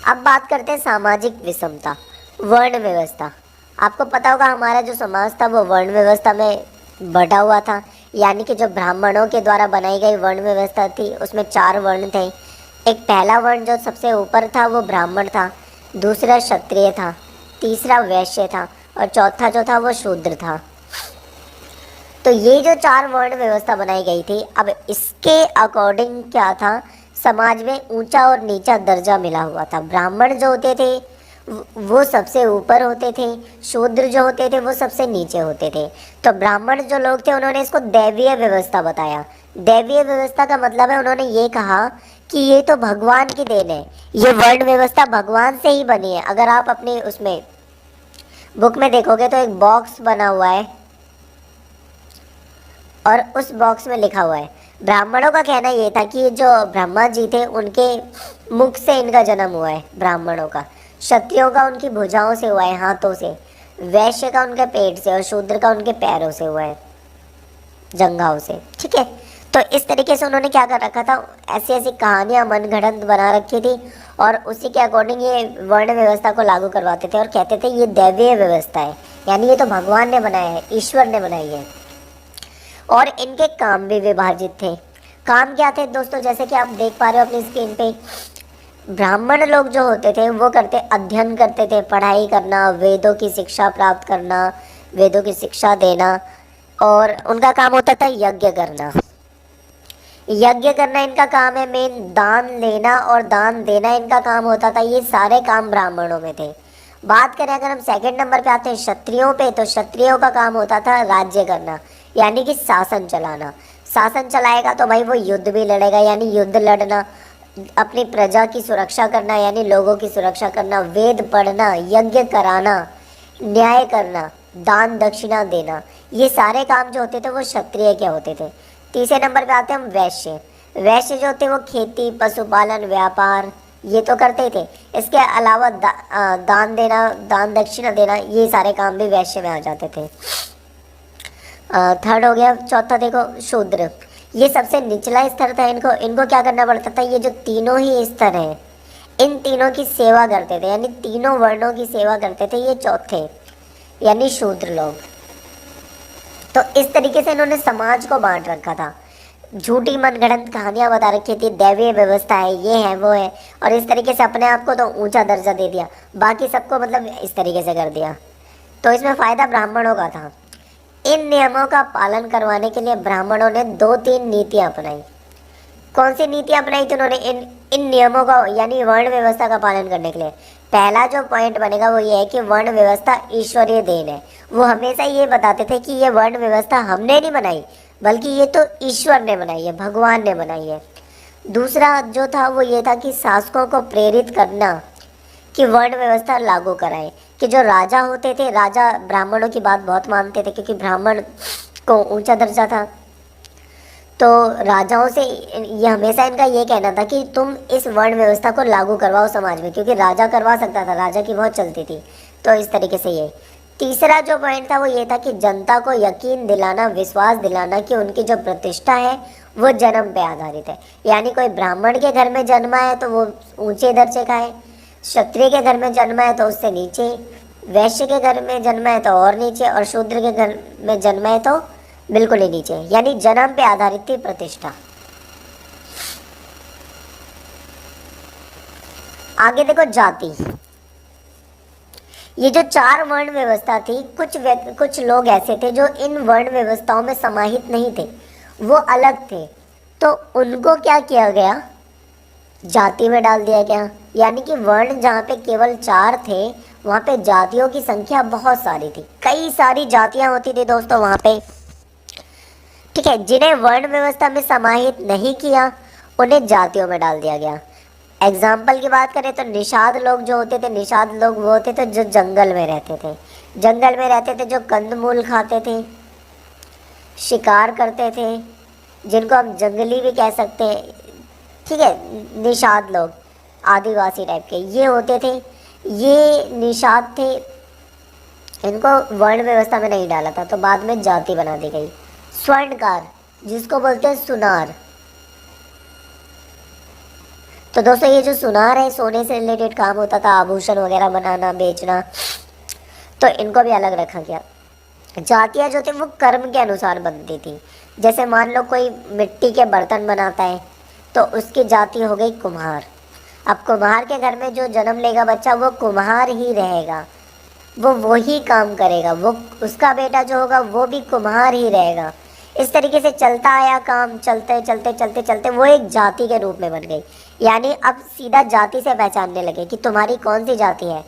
अब बात करते हैं सामाजिक विषमता, वर्ण व्यवस्था। आपको पता होगा हमारा जो समाज था वो वर्ण व्यवस्था में बटा हुआ था, यानी कि जो ब्राह्मणों के द्वारा बनाई गई वर्ण व्यवस्था थी उसमें 4 वर्ण थे। एक पहला वर्ण जो सबसे ऊपर था वो ब्राह्मण था, दूसरा क्षत्रिय था, तीसरा वैश्य था और चौथा जो था वो शूद्र था। तो ये जो 4 वर्ण व्यवस्था बनाई गई थी, अब इसके अकॉर्डिंग क्या था, समाज में ऊंचा और नीचा दर्जा मिला हुआ था। ब्राह्मण जो होते थे वो सबसे ऊपर होते थे, शूद्र जो होते थे वो सबसे नीचे होते थे। तो ब्राह्मण जो लोग थे उन्होंने इसको दैवीय व्यवस्था बताया। दैवीय व्यवस्था का मतलब है उन्होंने ये कहा कि ये तो भगवान की देन है, ये वर्ण व्यवस्था भगवान से ही बनी है। अगर आप अपने उसमें बुक में देखोगे तो एक बॉक्स बना हुआ है और उस बॉक्स में लिखा हुआ है, ब्राह्मणों का कहना ये था कि जो ब्रह्मा जी थे उनके मुख से इनका जन्म हुआ है ब्राह्मणों का, क्षत्रियों का उनकी भुजाओं से हुआ है, हाथों से, वैश्य का उनके पेट से और शूद्र का उनके पैरों से हुआ है, जंघाओं से। ठीक है, तो इस तरीके से उन्होंने क्या कर रखा था, ऐसी ऐसी कहानियां मनगढ़ंत बना रखी थी और उसी के अकॉर्डिंग ये वर्ण व्यवस्था को लागू करवाते थे और कहते थे ये दैवीय व्यवस्था है, यानी ये तो भगवान ने बनाया है, ईश्वर ने बनाई है। और इनके काम भी विभाजित थे। काम क्या थे दोस्तों, जैसे कि आप देख पा रहे हो अपनी स्क्रीन पे, ब्राह्मण लोग जो होते थे वो करते अध्ययन करते थे, पढ़ाई करना, वेदों की शिक्षा प्राप्त करना, वेदों की शिक्षा देना, और उनका काम होता था यज्ञ करना। यज्ञ करना इनका काम है मेन, दान लेना और दान देना इनका काम होता था। ये सारे काम ब्राह्मणों में थे। बात करें अगर हम सेकंड नंबर पे आते हैं क्षत्रियों पे, तो क्षत्रियों का काम होता था राज्य करना, यानी कि शासन चलाना। शासन चलाएगा तो भाई वो युद्ध भी लड़ेगा, यानी युद्ध लड़ना, अपनी प्रजा की सुरक्षा करना यानी लोगों की सुरक्षा करना, वेद पढ़ना, यज्ञ कराना, न्याय करना, दान दक्षिणा देना, ये सारे काम जो होते थे वो क्षत्रिय के होते थे। तीसरे नंबर पे आते हैं हम वैश्य। वैश्य जो होते वो खेती, पशुपालन, व्यापार ये तो करते ही थे। इसके अलावा दान देना, दान दक्षिणा देना, ये सारे काम भी वैश्य में आ जाते थे। थर्ड हो गया, चौथा देखो शूद्र, ये सबसे निचला स्तर था। इनको इनको क्या करना पड़ता था, ये जो तीनों ही स्तर हैं इन तीनों की सेवा करते थे, यानी तीनों वर्णों की सेवा करते थे ये चौथे यानी शूद्र लोग। तो इस तरीके से इन्होंने समाज को बांट रखा था, झूठी मनगढ़ंत कहानियां बता रखी थी, दैवीय व्यवस्था है, ये है वो है, और इस तरीके से अपने आप को तो ऊंचा दर्जा दे दिया, बाकी सबको मतलब इस तरीके से कर दिया। तो इसमें फायदा ब्राह्मणों का था। इन नियमों का पालन करवाने के लिए ब्राह्मणों ने 2-3 नीतियां अपनाई। कौन सी नीतियां अपनाई थी उन्होंने इन नियमों का यानी वर्ण व्यवस्था का पालन करने के लिए? पहला जो पॉइंट बनेगा वो ये है कि वर्ण व्यवस्था ईश्वरीय देन है। वो हमेशा ये बताते थे कि ये वर्ण व्यवस्था हमने नहीं बनाई, बल्कि ये तो ईश्वर ने बनाई है, भगवान ने बनाई है। दूसरा जो था वो ये था कि शासकों को प्रेरित करना कि वर्ण व्यवस्था लागू कराएं, कि जो राजा होते थे, राजा ब्राह्मणों की बात बहुत मानते थे क्योंकि ब्राह्मण को ऊंचा दर्जा था। तो राजाओं से ये हमेशा इनका ये कहना था कि तुम इस वर्ण व्यवस्था को लागू करवाओ समाज में, क्योंकि राजा करवा सकता था, राजा की बहुत चलती थी। तो इस तरीके से ये तीसरा जो पॉइंट था वो ये था कि जनता को यकीन दिलाना, विश्वास दिलाना कि उनकी जो प्रतिष्ठा है वो जन्म पे आधारित है, यानी कोई ब्राह्मण के घर में जन्मा है तो वो ऊंचे दर्जे का है, क्षत्रिय के घर में जन्मा है तो उससे नीचे, वैश्य के घर में जन्मा है तो और नीचे, और शूद्र के घर में जन्मा है तो बिल्कुल ही नीचे, यानी जन्म पे आधारित थी प्रतिष्ठा। आगे देखो जाति। ये जो 4 वर्ण व्यवस्था थी, कुछ लोग ऐसे थे जो इन वर्ण व्यवस्थाओं में समाहित नहीं थे, वो अलग थे, तो उनको क्या किया गया, जाति में डाल दिया गया। यानी कि वर्ण जहाँ पे केवल 4 थे वहाँ पे जातियों की संख्या बहुत सारी थी, कई सारी जातियां होती थी दोस्तों वहाँ पे। ठीक है, जिन्हें वर्ण व्यवस्था में समाहित नहीं किया उन्हें जातियों में डाल दिया गया। एग्जाम्पल की बात करें तो निषाद लोग जो होते थे, निषाद लोग वो होते थे जो जंगल में रहते थे, जंगल में रहते थे, जो कंदमूल खाते थे, शिकार करते थे, जिनको हम जंगली भी कह सकते हैं। ठीक है, निषाद लोग आदिवासी टाइप के ये होते थे, ये निषाद थे, इनको वर्ण व्यवस्था में नहीं डाला था तो बाद में जाति बना दी गई। स्वर्णकार जिसको बोलते हैं सुनार, तो दोस्तों ये जो सुनार है, सोने से रिलेटेड काम होता था, आभूषण वगैरह बनाना, बेचना, तो इनको भी अलग रखा गया। जातियाँ जो थी वो कर्म के अनुसार बनती थी। जैसे मान लो कोई मिट्टी के बर्तन बनाता है तो उसकी जाति हो गई कुम्हार। अब कुम्हार के घर में जो जन्म लेगा बच्चा वो कुम्हार ही रहेगा, वो वही काम करेगा, वो उसका बेटा जो होगा वो भी कुम्हार ही रहेगा। इस तरीके से चलता आया काम, चलते चलते चलते चलते वो एक जाति के रूप में बन गई। यानी अब सीधा जाति से पहचानने लगे कि तुम्हारी कौन सी जाति है,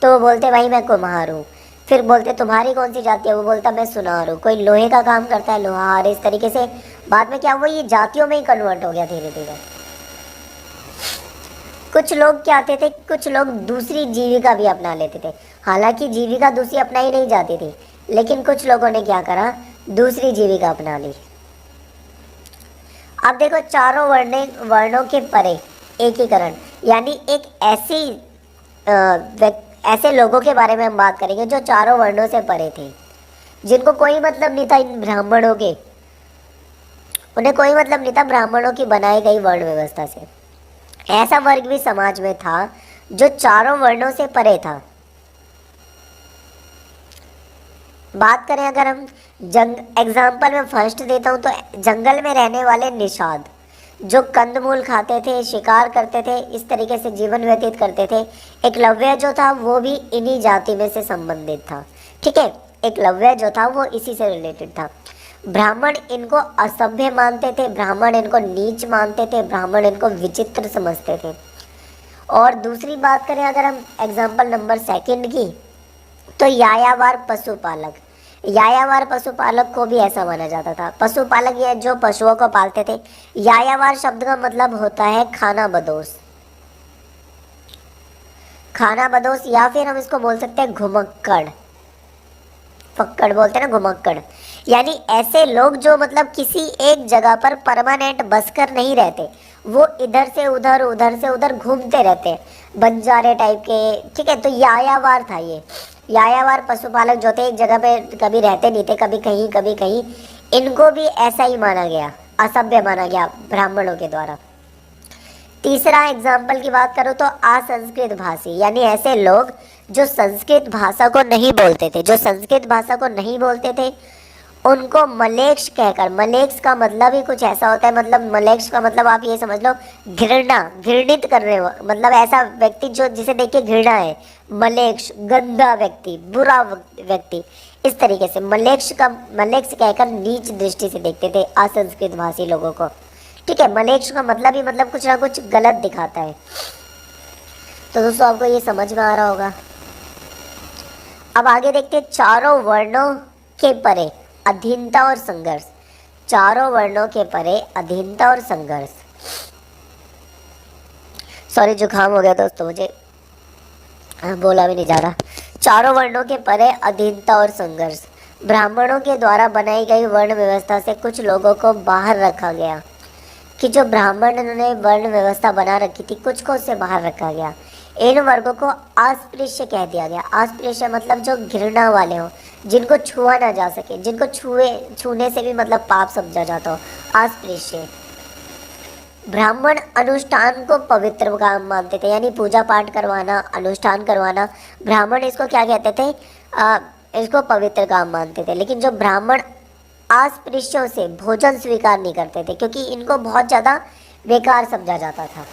तो वो बोलते भाई मैं कुम्हार हूँ। फिर बोलते तुम्हारी कौन सी जाति है, वो बोलता मैं सुनार हूँ। कोई लोहे का काम करता है, लोहार। इस तरीके से बाद में क्या हुआ, ये जातियों में ही कन्वर्ट हो गया धीरे धीरे। कुछ लोग क्या आते थे, कुछ लोग दूसरी जीविका भी अपना लेते थे। हालांकि जीविका दूसरी अपनाई नहीं जाती थी, लेकिन कुछ लोगों ने क्या करा, दूसरी जीविका अपना ली। अब देखो चारों वर्णों के परे एकीकरण, यानी एक ऐसे लोगों के बारे में हम बात करेंगे जो चारों वर्णों से परे थे, जिनको कोई मतलब नहीं था इन ब्राह्मणों के, उन्हें कोई मतलब नहीं था ब्राह्मणों की बनाई गई वर्ण व्यवस्था से। ऐसा वर्ग भी समाज में था जो चारों वर्णों से परे था। बात करें अगर हम एग्जाम्पल में फर्स्ट देता हूँ तो जंगल में रहने वाले निषाद जो कंदमूल खाते थे, शिकार करते थे, इस तरीके से जीवन व्यतीत करते थे। एकलव्य जो था वो भी इन्हीं जाति में से संबंधित था। ठीक है, एकलव्य जो था वो इसी से रिलेटेड था। ब्राह्मण इनको असभ्य मानते थे, ब्राह्मण इनको नीच मानते थे, ब्राह्मण इनको विचित्र समझते थे। और दूसरी बात करें अगर हम एग्जाम्पल नंबर सेकंड की, तो यायावार पशुपालक, यायावार पशुपालक को भी ऐसा माना जाता था। पशुपालक ये जो पशुओं को पालते थे। यायावार शब्द का मतलब होता है खाना बदोश, खाना बदोश, या फिर हम इसको बोल सकते हैं घुमक्कड़, फक्कड़ बोलते हैं ना, घुमक्कड़। यानी ऐसे लोग जो मतलब किसी एक जगह पर परमानेंट बसकर नहीं रहते, वो इधर से उधर, उधर से उधर घूमते रहते, बंजारे टाइप के। ठीक है, तो यायावार था ये। यायावार पशुपालक जो थे एक जगह पे कभी रहते नहीं थे, कभी कहीं कभी कहीं, इनको भी ऐसा ही माना गया, असभ्य माना गया ब्राह्मणों के द्वारा। तीसरा एग्जाम्पल की बात करो तो असंस्कृत भाषी, यानी ऐसे लोग जो संस्कृत भाषा को नहीं बोलते थे, जो संस्कृत भाषा को नहीं बोलते थे, उनको मलेक्ष कहकर, मलेक्ष का मतलब ही कुछ ऐसा होता है, मतलब मलेक्ष का मतलब आप ये समझ लो घृणा, घृणित करने, मतलब ऐसा व्यक्ति जो जिसे देख के घृणा है, मलेक्ष, गंदा व्यक्ति, बुरा व्यक्ति। इस तरीके से मलेक्ष कहकर नीच दृष्टि से देखते थे असंस्कृत भाषी लोगों को। ठीक है, मलेक्ष का मतलब ही मतलब कुछ ना कुछ गलत दिखाता है। तो दोस्तों आपको ये समझ में आ रहा होगा। अब आगे देखते हैं चारों वर्णों के परे अधीनता और संघर्ष। चारों वर्णों के परे अधीनता और संघर्ष। सॉरी, जुकाम हो गया दोस्तों मुझे, बोला भी नहीं जा रहा। चारों वर्णों के परे अधीनता और संघर्ष। ब्राह्मणों के द्वारा बनाई गई वर्ण व्यवस्था से कुछ लोगों को बाहर रखा गया, कि जो ब्राह्मण ने वर्ण व्यवस्था बना रखी थी, कुछ को उससे बाहर रखा गया। इन वर्गों को अस्पृश्य कह दिया गया। अस्पृश्य मतलब जो घृणा वाले हो, जिनको छुआ ना जा सके, जिनको छूने से भी मतलब पाप समझा जाता हो, अस्पृश्य। ब्राह्मण अनुष्ठान को पवित्र काम मानते थे, यानी पूजा पाठ करवाना, अनुष्ठान करवाना, ब्राह्मण इसको क्या कहते थे, इसको पवित्र काम मानते थे। लेकिन जो ब्राह्मण अस्पृश्यों से भोजन स्वीकार नहीं करते थे, क्योंकि इनको बहुत ज़्यादा बेकार समझा जाता था।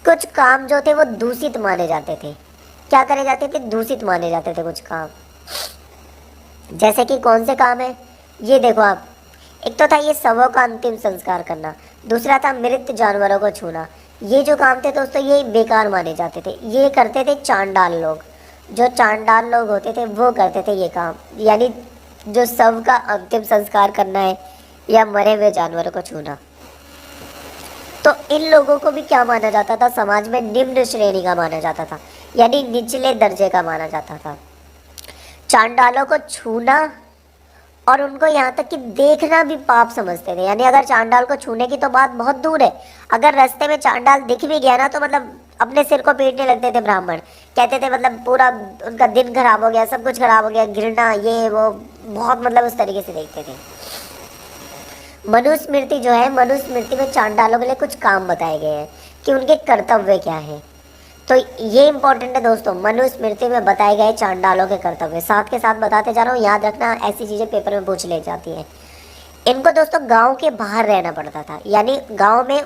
कुछ काम जो थे वो दूषित माने जाते थे। क्या करे जाते थे, दूषित माने जाते थे कुछ काम। जैसे कि कौन से काम है, ये देखो आप, एक तो था ये शवों का अंतिम संस्कार करना, दूसरा था मृत जानवरों को छूना। ये जो काम थे दोस्तों ये बेकार माने जाते थे। ये करते थे चांडाल लोग, जो चांडाल लोग होते थे वो करते थे ये काम, यानी जो शव का अंतिम संस्कार करना है या मरे हुए जानवरों को छूना। तो इन लोगों को भी क्या माना जाता था, समाज में निम्न श्रेणी का माना जाता था, यानी निचले दर्जे का माना जाता था। चांडालों को छूना और उनको यहाँ तक कि देखना भी पाप समझते थे। यानी अगर चांडाल को छूने की तो बात बहुत दूर है, अगर रास्ते में चांडाल दिख भी गया ना तो मतलब अपने सिर को पीटने लगते थे ब्राह्मण। कहते थे मतलब पूरा उनका दिन खराब हो गया, सब कुछ खराब हो गया, घृणा, ये वो, बहुत मतलब उस तरीके से देखते थे। मनुस्मृति जो है, मनुस्मृति में चांडालों के लिए कुछ काम बताए गए हैं कि उनके कर्तव्य क्या है। तो ये इंपॉर्टेंट है दोस्तों, मनुस्मृति में बताए गए चांडालों के कर्तव्य। साथ के साथ बताते जा रहा हूँ, याद रखना, ऐसी चीज़ें पेपर में पूछ ले जाती हैं। इनको दोस्तों गांव के बाहर रहना पड़ता था, यानी गांव में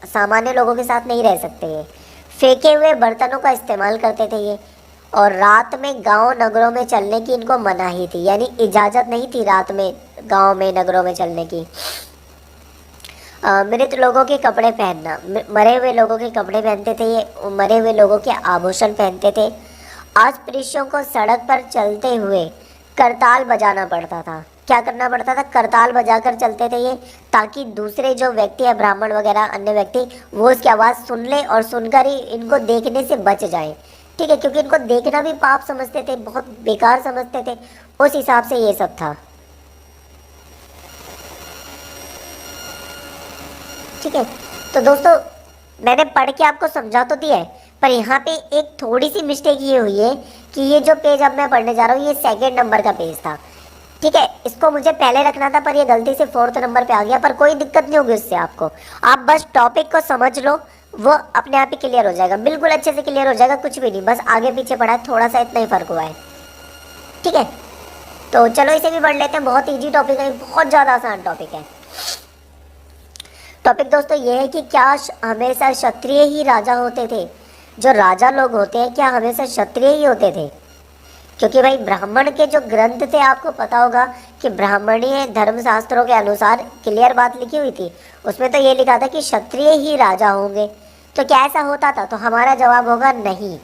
सामान्य लोगों के साथ नहीं रह सकते ये। फेंके हुए बर्तनों का इस्तेमाल करते थे ये, और रात में गांव नगरों में चलने की इनको मनाही थी, यानी इजाज़त नहीं थी रात में गांव में नगरों में चलने की। मृत लोगों के कपड़े पहनना, मरे हुए लोगों के कपड़े पहनते थे ये, मरे हुए लोगों के आभूषण पहनते थे। आज पुरुषों को सड़क पर चलते हुए करताल बजाना पड़ता था। क्या करना पड़ता था? करताल बजाकर चलते थे ये, ताकि दूसरे जो व्यक्ति है, ब्राह्मण वगैरह अन्य व्यक्ति, वो उसकी आवाज़ सुन ले और सुनकर ही इनको देखने से बच जाए। ठीक है, क्योंकि इनको देखना भी पाप समझते थे, बहुत बेकार समझते थे, उस हिसाब से ये सब था। ठीक है, तो दोस्तों मैंने पढ़ के आपको समझा तो दिया है, पर यहाँ पे एक थोड़ी सी मिस्टेक ये हुई है कि ये जो पेज अब मैं पढ़ने जा रहा हूँ, ये 2nd नंबर का पेज था। ठीक है, इसको मुझे पहले रखना था, पर ये गलती से 4th नंबर पे आ गया, पर कोई दिक्कत नहीं होगी उससे आपको। आप बस टॉपिक को समझ लो, वो अपने आप ही क्लियर हो जाएगा, बिल्कुल अच्छे से क्लियर हो जाएगा, कुछ भी नहीं, बस आगे पीछे पढ़ा है, थोड़ा सा इतना ही फर्क हुआ है। ठीक है, तो चलो इसे भी पढ़ लेते हैं। बहुत ईजी टॉपिक है, बहुत ज़्यादा आसान टॉपिक है। टॉपिक दोस्तों ये है कि क्या हमेशा क्षत्रिय ही राजा होते थे? जो राजा लोग होते हैं क्या हमेशा क्षत्रिय ही होते थे? क्योंकि भाई ब्राह्मण के जो ग्रंथ थे, आपको पता होगा कि ब्राह्मणीय धर्मशास्त्रों के अनुसार क्लियर बात लिखी हुई थी, उसमें तो ये लिखा था कि क्षत्रिय ही राजा होंगे। तो क्या ऐसा होता था? तो हमारा जवाब होगा नहीं,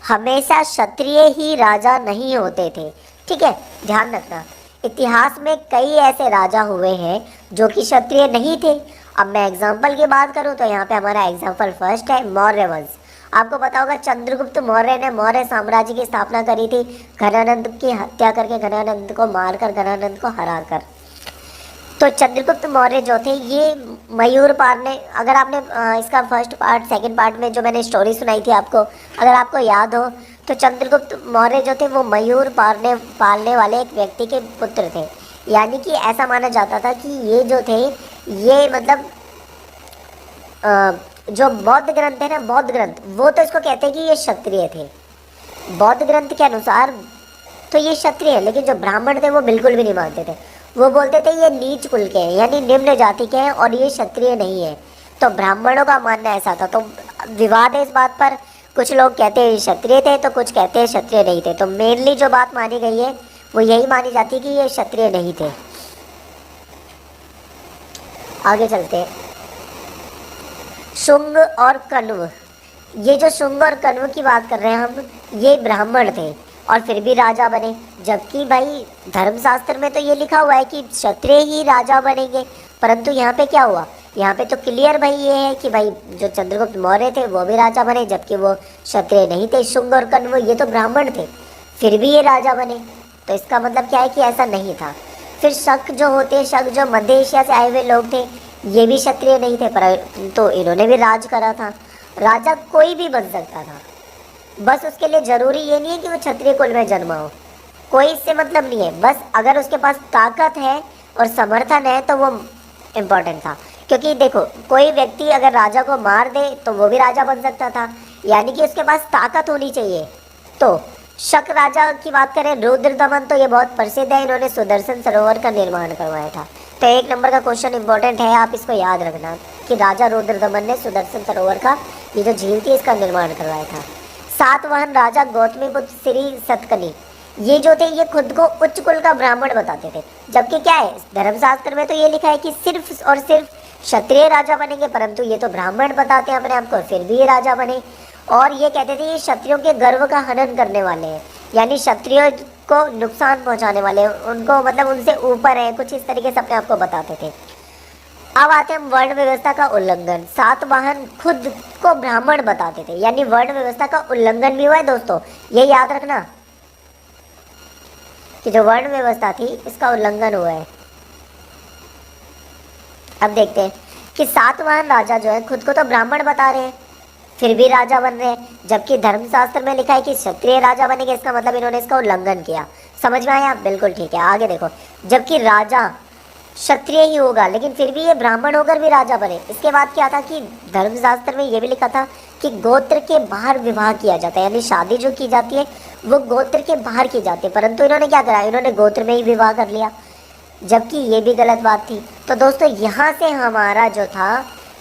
हमेशा क्षत्रिय ही राजा नहीं होते थे। ठीक है, ध्यान रखना, इतिहास में कई ऐसे राजा हुए हैं जो कि क्षत्रिय नहीं थे। अब मैं एग्जाम्पल की बात करूं तो यहाँ पे हमारा एग्जाम्पल फर्स्ट है मौर्य वंश। आपको पता होगा चंद्रगुप्त मौर्य ने मौर्य साम्राज्य की स्थापना करी थी, घनानंद की हत्या करके, घनानंद को मारकर, घनानंद को हराकर। तो चंद्रगुप्त मौर्य जो थे ये मयूर पालने, अगर आपने इसका फर्स्ट पार्ट 2nd पार्ट में जो मैंने स्टोरी सुनाई थी आपको, अगर आपको याद हो, तो चंद्रगुप्त मौर्य जो थे वो मयूर पालने वाले एक व्यक्ति के पुत्र थे। यानी कि ऐसा माना जाता था कि ये जो थे, ये मतलब जो बौद्ध ग्रंथ है ना, बौद्ध ग्रंथ, वो तो इसको कहते हैं कि ये क्षत्रिय थे। बौद्ध ग्रंथ के अनुसार तो ये क्षत्रिय है, लेकिन जो ब्राह्मण थे वो बिल्कुल भी नहीं मानते थे। वो बोलते थे ये नीच कुल के हैं, यानी निम्न जाति के हैं, और ये क्षत्रिय नहीं है। तो ब्राह्मणों का मानना ऐसा था। तो विवाद है इस बात पर, कुछ लोग कहते हैं क्षत्रिय थे, तो कुछ कहते हैं क्षत्रिय नहीं थे। तो मेनली जो बात मानी गई है वो यही मानी जाती है कि ये क्षत्रिय नहीं थे। आगे चलते हैं। शुंग और कण्व, ये जो शुंग और कण्व की बात कर रहे हैं हम, ये ब्राह्मण थे और फिर भी राजा बने। जबकि भाई धर्मशास्त्र में तो ये लिखा हुआ है कि क्षत्रिय ही राजा बनेंगे, परंतु यहाँ पे क्या हुआ? यहाँ पे तो क्लियर भाई ये है कि भाई जो चंद्रगुप्त मौर्य थे वो भी राजा बने, जबकि वो क्षत्रिय नहीं थे। शुंग और कण्व ये तो ब्राह्मण थे, फिर भी ये राजा बने। तो इसका मतलब क्या है कि ऐसा नहीं था। फिर शक जो होते, शक जो मध्य एशिया से आए हुए लोग थे, ये भी क्षत्रिय नहीं थे, पर तो इन्होंने भी राज करा था। राजा कोई भी बन सकता था, बस उसके लिए ज़रूरी ये नहीं है कि वो क्षत्रिय कुल में जन्मा हो, कोई इससे मतलब नहीं है। बस अगर उसके पास ताकत है और समर्थन है तो वो इम्पोर्टेंट था। क्योंकि देखो, कोई व्यक्ति अगर राजा को मार दे तो वो भी राजा बन सकता था, यानी कि उसके पास ताकत होनी चाहिए। तो शक राजा की बात करें, रुद्रदमन, तो ये बहुत प्रसिद्ध है, इन्होंने सुदर्शन सरोवर का निर्माण करवाया था। तो 1 नंबर का क्वेश्चन इंपॉर्टेंट है, आप इसको याद रखना कि राजा रुद्रदमन ने सुदर्शन सरोवर का, ये जो झील थी, इसका निर्माण करवाया था। सातवाहन राजा गौतमीपुत्र श्री सतकर्णी, ये जो थे ये खुद को उच्च कुल का ब्राह्मण बताते थे, जबकि क्या है धर्मशास्त्र में तो ये लिखा है कि सिर्फ और सिर्फ क्षत्रिय राजा बनेंगे, परंतु ये तो ब्राह्मण बताते हैं अपने आप को, फिर भी ये राजा बने। और ये कहते थे ये क्षत्रियों के गर्व का हनन करने वाले हैं, यानी क्षत्रियों को नुकसान पहुंचाने वाले, उनको मतलब उनसे ऊपर है, कुछ इस तरीके से अपने आप को बताते थे। अब आते हैं वर्ण व्यवस्था का उल्लंघन। सातवाहन खुद को ब्राह्मण बताते थे, यानी वर्ण व्यवस्था का उल्लंघन भी हुआ है दोस्तों, ये याद रखना कि जो वर्ण व्यवस्था थी इसका उल्लंघन हुआ है। अब देखते हैं कि सातवाहन राजा जो है खुद को तो ब्राह्मण बता रहे हैं, फिर भी राजा बन रहे हैं, जबकि धर्मशास्त्र में लिखा है कि क्षत्रिय राजा बनेंगे। इसका मतलब इन्होंने इसका उल्लंघन किया। समझ में आया? बिल्कुल ठीक है। आगे देखो, जबकि राजा क्षत्रिय ही होगा, लेकिन फिर भी ये ब्राह्मण होकर भी राजा बने। इसके बाद क्या था कि धर्मशास्त्र में ये भी लिखा था कि गोत्र के बाहर विवाह किया जाता है, यानी शादी जो की जाती है वो गोत्र के बाहर की जाती है, परंतु इन्होंने क्या करा, इन्होंने गोत्र में ही विवाह कर लिया, जबकि ये भी गलत बात थी। तो दोस्तों यहाँ से हमारा जो था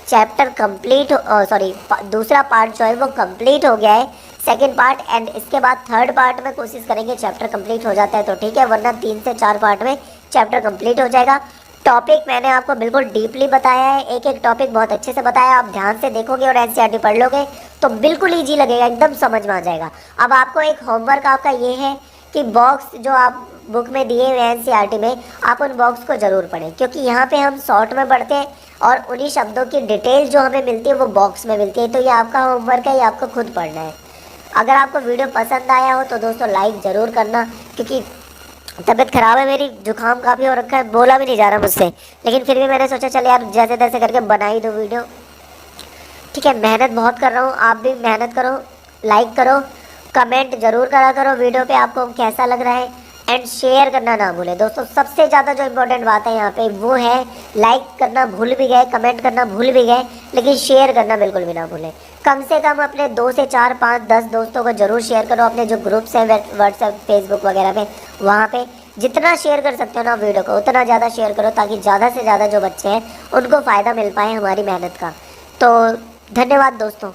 चैप्टर कंप्लीट, सॉरी दूसरा पार्ट जो है वो कंप्लीट हो गया है, सेकंड पार्ट। एंड इसके बाद थर्ड पार्ट में कोशिश करेंगे चैप्टर कंप्लीट हो जाता है तो ठीक है, वरना 3 से 4 पार्ट में चैप्टर कंप्लीट हो जाएगा। टॉपिक मैंने आपको बिल्कुल डीपली बताया है, एक एक टॉपिक बहुत अच्छे से बताया। आप ध्यान से देखोगे और एनसीईआरटी पढ़ लोगे तो बिल्कुल ईजी लगेगा, एकदम समझ में आ जाएगा। अब आपको एक होमवर्क आपका ये है कि बॉक्स जो आप बुक में दिए हुए हैं एनसीईआरटी में, आप उन बॉक्स को ज़रूर पढ़ें, क्योंकि यहाँ पे हम शॉर्ट में पढ़ते हैं और उन्हीं शब्दों की डिटेल जो हमें मिलती है वो बॉक्स में मिलती है। तो ये आपका होमवर्क है, ये आपको खुद पढ़ना है। अगर आपको वीडियो पसंद आया हो तो दोस्तों लाइक ज़रूर करना, क्योंकि तबीयत ख़राब है मेरी, जुकाम काफ़ी हो रखा है, बोला भी नहीं जा रहा मुझसे, लेकिन फिर भी मैंने सोचा चल यार जैसे तैसे करके बना ही दो वीडियो। ठीक है, मेहनत बहुत कर रहा हूँ, आप भी मेहनत करो, लाइक करो, कमेंट ज़रूर करा करो वीडियो पे आपको कैसा लग रहा है, एंड शेयर करना ना भूलें। दोस्तों सबसे ज़्यादा जो इम्पोर्टेंट बात है यहाँ पे वो है लाइक करना भूल भी गए, कमेंट करना भूल भी गए, लेकिन शेयर करना बिल्कुल भी ना भूलें। कम से कम अपने 2 से 4 5 10 दोस्तों को ज़रूर शेयर करो, अपने जो ग्रुप्स हैं व्हाट्सएप फेसबुक वगैरह पे, वहाँ पे जितना शेयर कर सकते हो ना वीडियो को उतना ज़्यादा शेयर करो, ताकि ज़्यादा से ज़्यादा जो बच्चे हैं उनको फ़ायदा मिल पाए हमारी मेहनत का। तो धन्यवाद दोस्तों।